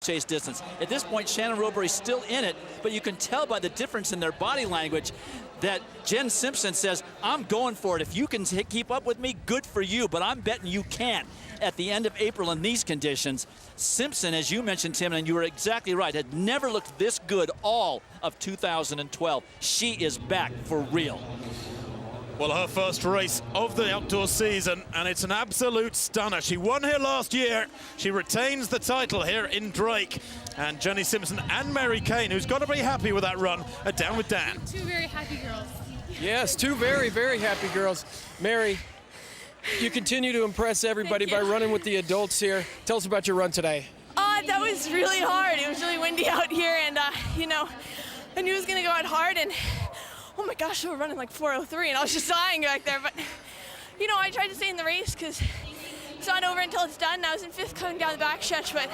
steeplechase distance. At this point, Shannon Roberry's still in it, but you can tell by the difference in their body language that Jen Simpson says, I'm going for it. If you can keep up with me, good for you, but I'm betting you can't at the end of April in these conditions. Simpson, as you mentioned, Tim, and you were exactly right, had never looked this good all of 2012. She is back for real. Well, her first race of the outdoor season, and it's an absolute stunner. She won here last year. She retains the title here in Drake. And Jenny Simpson and Mary Kane, who's got to be happy with that run, are down with Dan. Two very happy girls. Yes, two very, very happy girls. Mary, you continue to impress everybody by running with the adults here. Tell us about your run today. That was really hard. It was really windy out here, and, you know, I knew it was going to go out hard, and oh my gosh, we were running like 4:03, and I was just dying back there. But, you know, I tried to stay in the race because it's not over until it's done. I was in 5th coming down the back stretch, but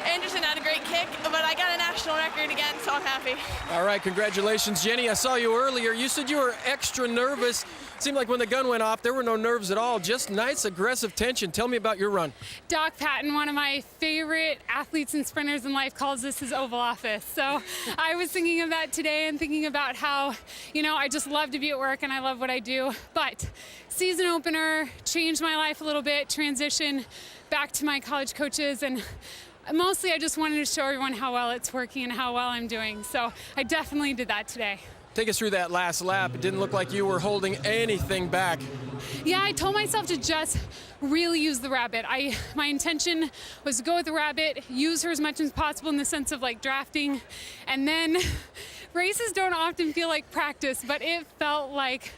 Anderson had a great kick, but I got a national record again, so I'm happy. All right, congratulations, Jenny. I saw you earlier. You said you were extra nervous. Seemed like when the gun went off, there were no nerves at all, just nice, aggressive tension. Tell me about your run. Doc Patton, one of my favorite athletes and sprinters in life, calls this his Oval Office. So I was thinking of that today and thinking about how, you know, I just love to be at work and I love what I do. But season opener changed my life a little bit, transition back to my college coaches, and mostly I just wanted to show everyone how well it's working and how well I'm doing. So I definitely did that today. Take us through that last lap. It didn't look like you were holding anything back. Yeah, I told myself to just really use the rabbit. My intention was to go with the rabbit, use her as much as possible in the sense of like drafting, and then races don't often feel like practice, but it felt like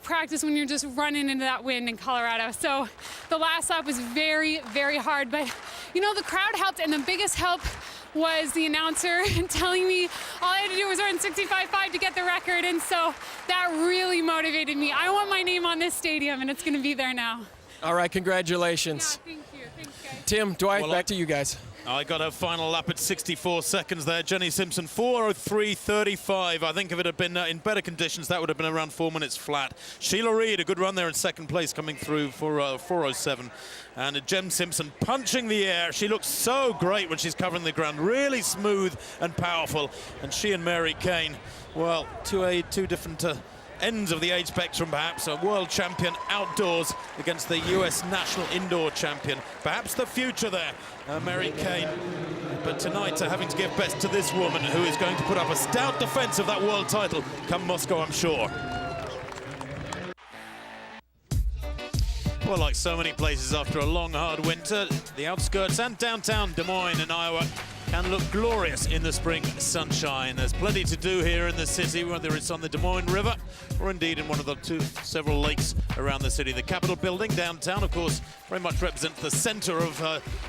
practice when you're just running into that wind in Colorado. So the last lap was very, very hard, but you know, the crowd helped, and the biggest help was the announcer telling me all I had to do was run 65.5 to get the record, and so that really motivated me. I want my name on this stadium, and it's going to be there now. All right, congratulations. Yeah, thank you. Thanks, guys. Tim, Dwight, back to you guys. I got her final lap at 64 seconds there. Jenny Simpson, 4:03.35. I think if it had been in better conditions, that would have been around 4 minutes flat. Sheila Reid, a good run there in second place, coming through for 4:07. And Jen Simpson punching the air. She looks so great when she's covering the ground. Really smooth and powerful. And she and Mary Kane, well, two different ends of the age spectrum, perhaps. A world champion outdoors against the US national indoor champion. Perhaps the future there, Mary Kane. But tonight, having to give best to this woman who is going to put up a stout defense of that world title come Moscow, I'm sure. Well, like so many places after a long, hard winter, the outskirts and downtown Des Moines in Iowa can look glorious in the spring sunshine. There's plenty to do here in the city, whether it's on the Des Moines River or indeed in one of the several lakes around the city. The Capitol building downtown, of course, very much represents the center of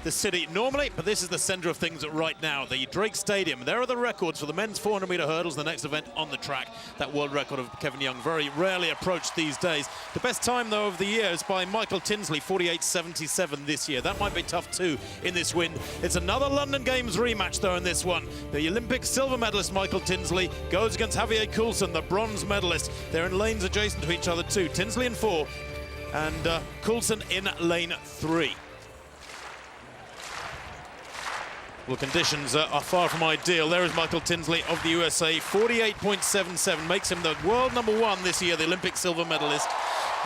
the city normally, but this is the center of things right now. The Drake Stadium. There are the records for the men's 400-meter hurdles, the next event on the track. That world record of Kevin Young, very rarely approached these days. The best time, though, of the year is by Michael Tinsley, 48.77 this year. That might be tough, too, in this wind. It's another London Games rematch, though, in this one. The Olympic silver medalist, Michael Tinsley, goes against Javier Coulson, the bronze medalist. They're in lanes adjacent to each other, too. Tinsley in 4 and Coulson in lane 3. Well, conditions are far from ideal. There is Michael Tinsley of the USA, 48.77, makes him the world #1 this year, the Olympic silver medalist.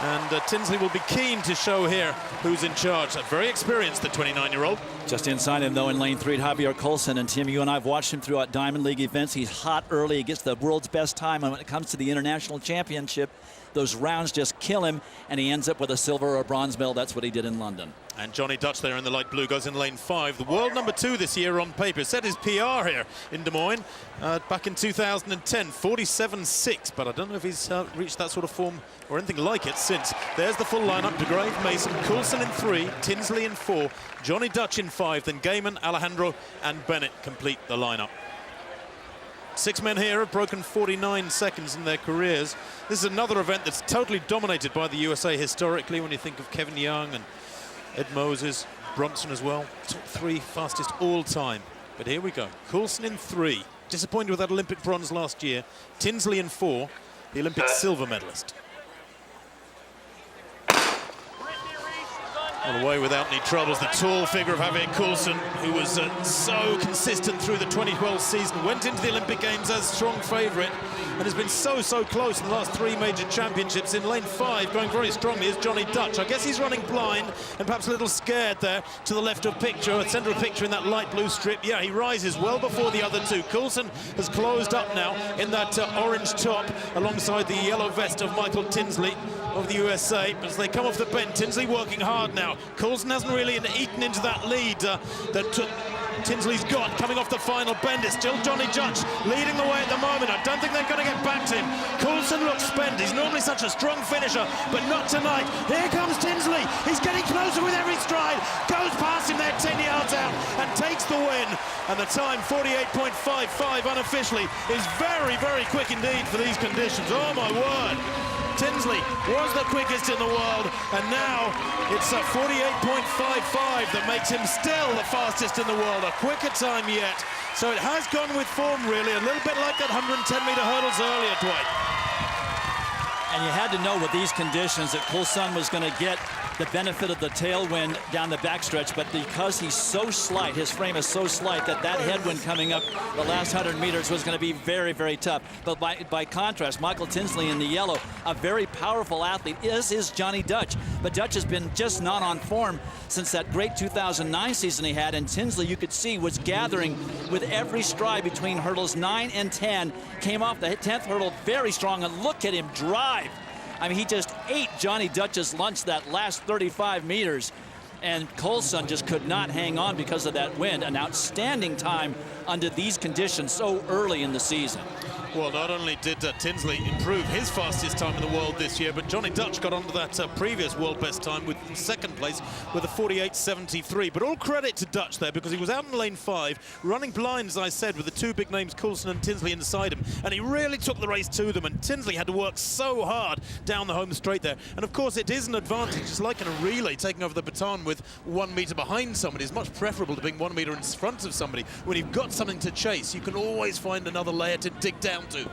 And Tinsley will be keen to show here who's in charge. Very experienced, the 29-year-old. Just inside him, though, in lane 3, Javier Coulson. And Tim, you and I have watched him throughout Diamond League events. He's hot early. He gets the world's best time. And when it comes to the international championship, those rounds just kill him, and he ends up with a silver or a bronze medal. That's what he did in London. And Johnny Dutch there in the light blue goes in lane 5. The world #2 this year on paper. Set his PR here in Des Moines back in 2010, 47.6. But I don't know if he's reached that sort of form or anything like it since. There's the full lineup. DeGrave, Mason, Coulson in 3, Tinsley in 4, Johnny Dutch in 5, then Gaiman, Alejandro and Bennett complete the lineup. 6 men here have broken 49 seconds in their careers. This is another event that's totally dominated by the USA historically when you think of Kevin Young and Ed Moses, Bronson as well. Top 3 fastest all time. But here we go. Coulson in 3. Disappointed with that Olympic bronze last year. Tinsley in 4, the Olympic silver medalist. Well, away without any troubles. The tall figure of Javier Coulson, who was so consistent through the 2012 season, went into the Olympic Games as strong favourite and has been so close in the last 3 major championships. In lane 5, going very strongly, is Johnny Dutch. I guess he's running blind and perhaps a little scared there to the left of picture, centre of picture in that light blue strip. Yeah, he rises well before the other two. Coulson has closed up now in that orange top alongside the yellow vest of Michael Tinsley of the USA. As they come off the bend, Tinsley working hard now. Coulson hasn't really eaten into that lead that Tinsley's got coming off the final bend. It's still Johnny Dutch leading the way at the moment. I don't think they're going to get back to him. Coulson looks spent. He's normally such a strong finisher, but not tonight. Here comes Tinsley. He's getting closer with every stride. Goes past him there 10 yards out and takes the win. And the time, 48.55 unofficially, is very quick indeed for these conditions. Oh my word. Tinsley was the quickest in the world, and now it's a 48.55 that makes him still the fastest in the world, a quicker time yet. So it has gone with form, really, a little bit like that 110-meter hurdles earlier, Dwight. And you had to know with these conditions that Coulson was going to get the benefit of the tailwind down the backstretch, but because he's so slight, his frame is so slight, that headwind coming up the last 100 meters was going to be very tough. But by contrast, Michael Tinsley in the yellow, a very powerful athlete, is Johnny Dutch. But Dutch has been just not on form since that great 2009 season he had, and Tinsley, you could see, was gathering with every stride between hurdles 9 and 10, came off the 10th hurdle very strong, and look at him drive. I mean, he just ate Johnny Dutch's lunch that last 35 meters, and Coulson just could not hang on because of that wind. An outstanding time under these conditions so early in the season. Well, not only did Tinsley improve his fastest time in the world this year, but Johnny Dutch got onto that previous world best time with second place with a 48.73. But all credit to Dutch there, because he was out in lane 5, running blind, as I said, with the two big names, Coulson and Tinsley, inside him. And he really took the race to them, and Tinsley had to work so hard down the home straight there. And of course, it is an advantage. It's like in a relay, taking over the baton with 1 meter behind somebody is much preferable to being 1 meter in front of somebody. When you've got something to chase, you can always find another layer to dig down to.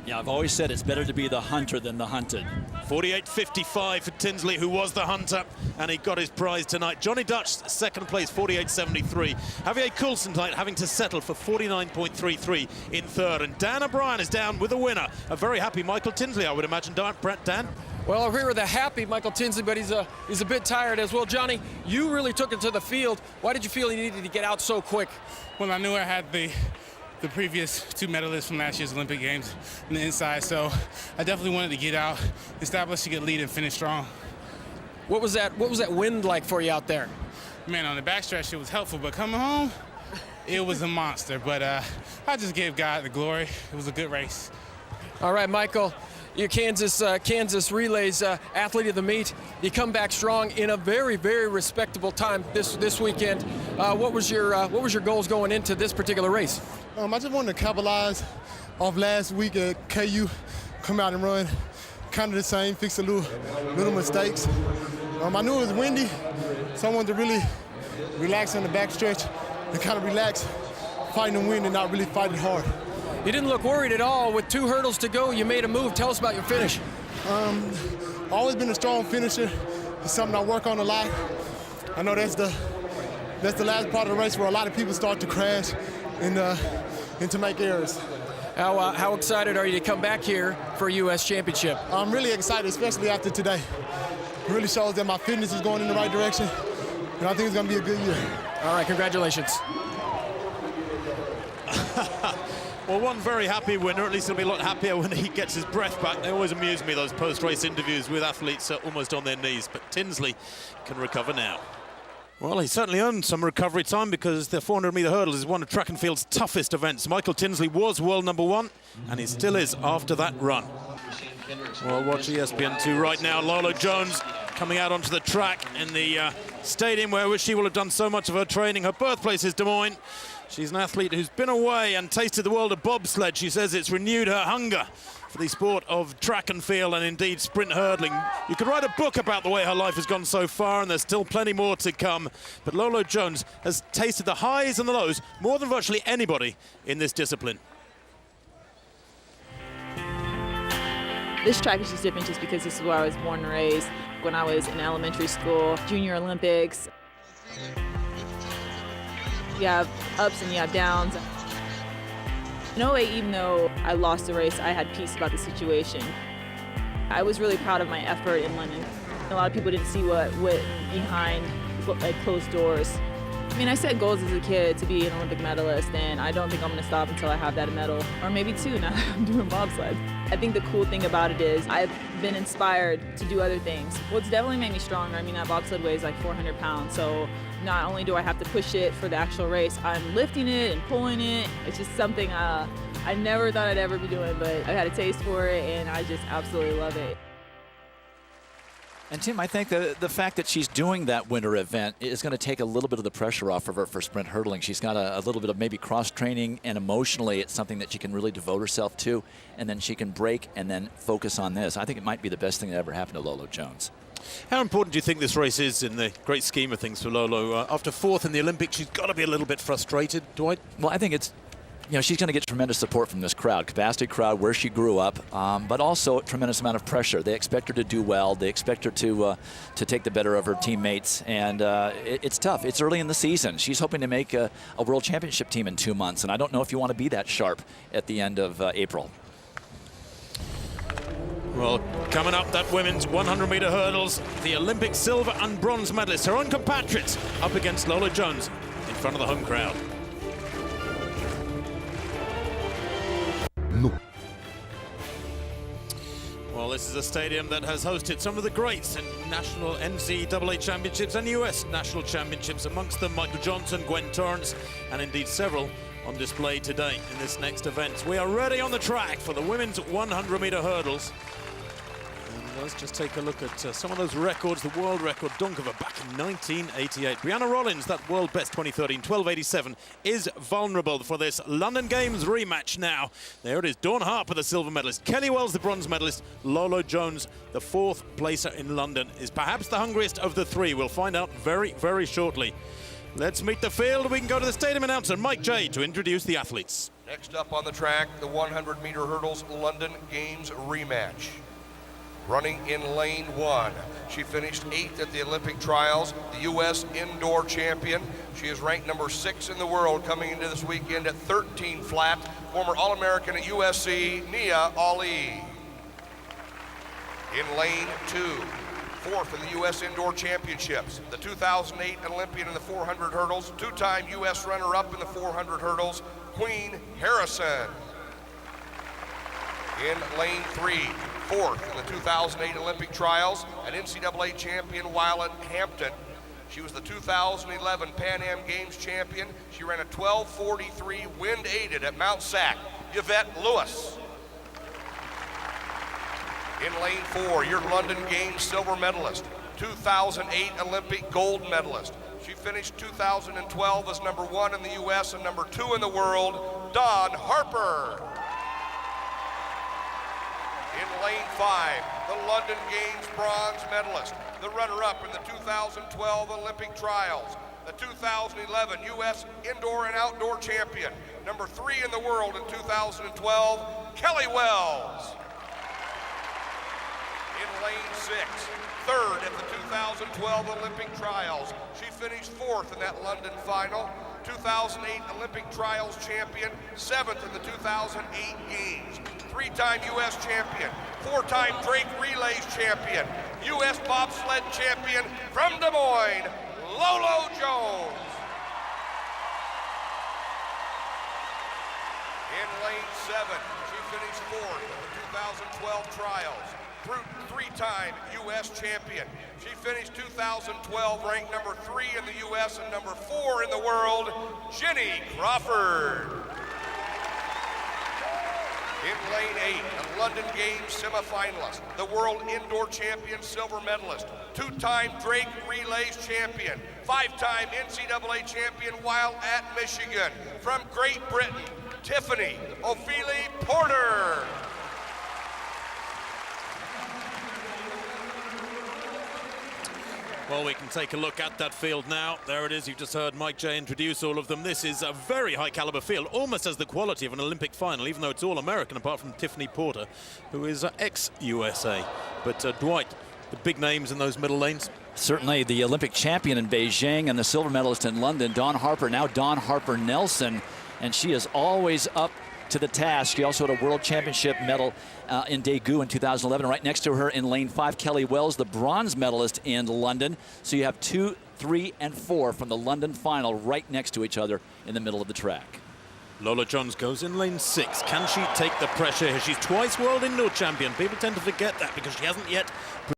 Yeah, I've always said it's better to be the hunter than the hunted. 48.55 for Tinsley, who was the hunter, and he got his prize tonight. Johnny Dutch, second place, 48.73. Javier Coulson tonight having to settle for 49.33 in third. And Dan O'Brien is down with a winner. A very happy Michael Tinsley, I would imagine, Dan? Well, we were the happy Michael Tinsley, but he's a bit tired as well. Johnny, you really took it to the field. Why did you feel you needed to get out so quick? Well, I knew I had the previous two medalists from last year's Olympic Games on the inside, so I definitely wanted to get out, establish a good lead, and finish strong. What was that wind like for you out there? Man, on the backstretch it was helpful, but coming home, it was a monster. But I just gave God the glory. It was a good race. All right, Michael, your Kansas Relays athlete of the meet. You come back strong in a very respectable time this weekend. What was your goals going into this particular race? I just wanted to capitalize off last week at KU, come out and run kind of the same, fix a little mistakes. I knew it was windy, so I wanted to really relax on the backstretch and kind of relax, fighting the wind and not really fight it hard. You didn't look worried at all. With 2 hurdles to go, you made a move. Tell us about your finish. Always been a strong finisher. It's something I work on a lot. I know that's the last part of the race where a lot of people start to crash and to make errors. How excited are you to come back here for a U.S. championship? I'm really excited, especially after today. It really shows that my fitness is going in the right direction, and I think it's going to be a good year. All right, congratulations. Well, one very happy winner. At least he'll be a lot happier when he gets his breath back. They always amuse me, those post-race interviews with athletes almost on their knees. But Tinsley can recover now. Well, he certainly earned some recovery time, because the 400-meter hurdles is one of track and field's toughest events. Michael Tinsley was world #1, and he still is after that run. Well, watch ESPN2 right now. Lolo Jones coming out onto the track in the stadium where she will have done so much of her training. Her birthplace is Des Moines. She's an athlete who's been away and tasted the world of bobsled. She says it's renewed her hunger for the sport of track and field, and indeed sprint hurdling. You could write a book about the way her life has gone so far, and there's still plenty more to come. But Lolo Jones has tasted the highs and the lows more than virtually anybody in this discipline. This track is just different just because this is where I was born and raised. When I was in elementary school, Junior Olympics, you have ups and you have downs. In 08, even though I lost the race, I had peace about the situation. I was really proud of my effort in London. A lot of people didn't see what went behind closed doors. I mean, I set goals as a kid to be an Olympic medalist, and I don't think I'm going to stop until I have that medal, or maybe two now that I'm doing bobsled. I think the cool thing about it is I've been inspired to do other things. Well, it's definitely made me stronger. I mean, that bobsled weighs like 400 pounds, so not only do I have to push it for the actual race, I'm lifting it and pulling it. It's just something I never thought I'd ever be doing, but I've had a taste for it, and I just absolutely love it. And Tim, I think the fact that she's doing that winter event is going to take a little bit of the pressure off of her for sprint hurdling. She's got a little bit of maybe cross-training, and emotionally it's something that she can really devote herself to, and then she can break and then focus on this. I think it might be the best thing that ever happened to Lolo Jones. How important do you think this race is in the great scheme of things for Lolo? After fourth in the Olympics, she's got to be a little bit frustrated, Dwight? Well, I think it's, you know, she's going to get tremendous support from this crowd, capacity crowd, where she grew up, but also a tremendous amount of pressure. They expect her to do well. They expect her to take the better of her teammates, and it's tough. It's early in the season. She's hoping to make a world championship team in 2 months, and I don't know if you want to be that sharp at the end of April. Well, coming up, that women's 100-meter hurdles, the Olympic silver and bronze medalists, her own compatriots, up against Lolo Jones in front of the home crowd. Well, this is a stadium that has hosted some of the greats in national NCAA championships and US national championships, amongst them Michael Johnson, Gwen Torrance, and indeed several on display today in this next event. We are ready on the track for the women's 100-meter hurdles. And let's just take a look at some of those records. The world record Dunkova back in 1988. Brianna Rollins, that world best 2013, 12:87, is vulnerable for this London Games rematch now. There it is, Dawn Harper, the silver medalist, Kelly Wells, the bronze medalist, Lolo Jones, the fourth placer in London, is perhaps the hungriest of the three. We'll find out very, very shortly. Let's meet the field. We can go to the stadium announcer, Mike J, to introduce the athletes. Next up on the track, the 100-meter hurdles London Games rematch. Running in lane 1. She finished 8th at the Olympic trials, the U.S. indoor champion. She is ranked number 6 in the world coming into this weekend at 13 flat. Former All-American at USC, Nia Ali. In lane 2. 4th in the U.S. Indoor Championships, the 2008 Olympian in the 400 hurdles, 2-time U.S. runner-up in the 400 hurdles, Queen Harrison. In lane 3, 4th in the 2008 Olympic trials, an NCAA champion while at Hampton. She was the 2011 Pan Am Games champion. She ran a 12:43 wind-aided at Mount Sac, Yvette Lewis. In lane 4, your London Games silver medalist, 2008 Olympic gold medalist. She finished 2012 as number 1 in the U.S. and number 2 in the world, Dawn Harper. In lane 5, the London Games bronze medalist, the runner-up in the 2012 Olympic trials, the 2011 U.S. indoor and outdoor champion, number 3 in the world in 2012, Kelly Wells. In lane 6, 3rd at the 2012 Olympic trials. She finished 4th in that London final. 2008 Olympic trials champion, 7th in the 2008 games. 3-time U.S. champion, 4-time Drake Relays champion, U.S. bobsled champion from Des Moines, Lolo Jones. In lane 7, she finished 4th in the 2012 trials. 3-time U.S. champion. She finished 2012 ranked number 3 in the U.S. and number 4 in the world, Jenny Crawford. In lane 8, a London Games semifinalist, the world indoor champion silver medalist, 2-time Drake Relays champion, 5-time NCAA champion while at Michigan, from Great Britain, Tiffany Ophelia Porter. Well, we can take a look at that field now. There it is. You've just heard Mike J introduce all of them. This is a very high caliber field, almost has the quality of an Olympic final, even though it's all American, apart from Tiffany Porter, who is ex-USA. But Dwight, the big names in those middle lanes. Certainly the Olympic champion in Beijing and the silver medalist in London, Dawn Harper, now Dawn Harper Nelson, and she is always up to the task. She also had a world championship medal in Daegu in 2011. Right next to her in lane 5, Kelly Wells, the bronze medalist in London. So you have 2, 3, and 4 from the London final right next to each other in the middle of the track. Lola Johns goes in lane 6. Can she take the pressure here? She's twice world indoor champion. People tend to forget that because she hasn't yet